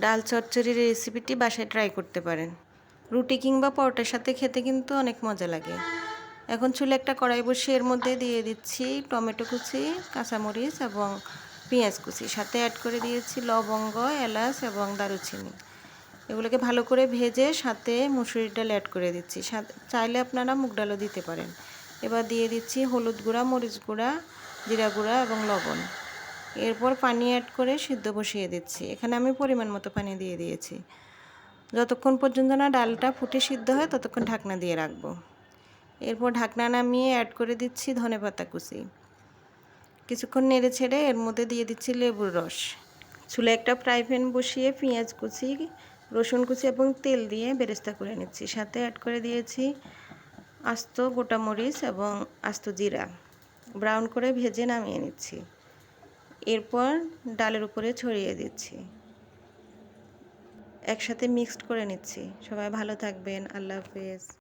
ডাল চচ্চড়ির রেসিপিটি বাসায় ট্রাই করতে পারেন। রুটি কিংবা পরোটার সাথে খেতে কিন্তু অনেক মজা লাগে। এখন চুলে একটা কড়াই বসিয়ে এর মধ্যে দিয়ে দিচ্ছি টমেটো কুচি, কাঁচামরিচ এবং পেঁয়াজ কুচি। সাথে অ্যাড করে দিয়েছি লবঙ্গ, এলাচ এবং দারুচিনি। এগুলোকে ভালো করে ভেজে সাথে মুসুরির ডাল অ্যাড করে দিচ্ছি। চাইলে আপনারা মুগ ডালও দিতে পারেন। এবার দিয়ে দিচ্ছি হলুদ গুঁড়া, মরিচ গুঁড়া, জিরা গুঁড়া এবং লবণ। এরপর পানি অ্যাড করে সিদ্ধ বসিয়ে দিচ্ছি। এখানে আমি পরিমাণ মতো পানি দিয়ে দিয়েছি। যতক্ষণ পর্যন্ত না ডালটা ফুটে সিদ্ধ হয় ততক্ষণ ঢাকনা দিয়ে রাখবো। এরপর ঢাকনা নামিয়ে অ্যাড করে দিচ্ছি ধনেপাতা কুচি। কিছুক্ষণ নেড়ে ছেড়ে এর মধ্যে দিয়ে দিচ্ছি লেবুর রস। চুলে একটা ফ্রাই প্যান বসিয়ে পেঁয়াজ কুচি, রসুন কুচি এবং তেল দিয়ে বেরেস্তা করে নিচ্ছি। সাথে অ্যাড করে দিয়েছি আস্ত গোটা মরিচ এবং আস্ত জিরা। ব্রাউন করে ভেজে নামিয়ে নিচ্ছি। এরপর ডালের উপরে ছড়িয়ে দিচ্ছি। একসাথে মিক্সড করে নিচ্ছি। সবাই ভালো থাকবেন। আল্লাহ হাফেজ।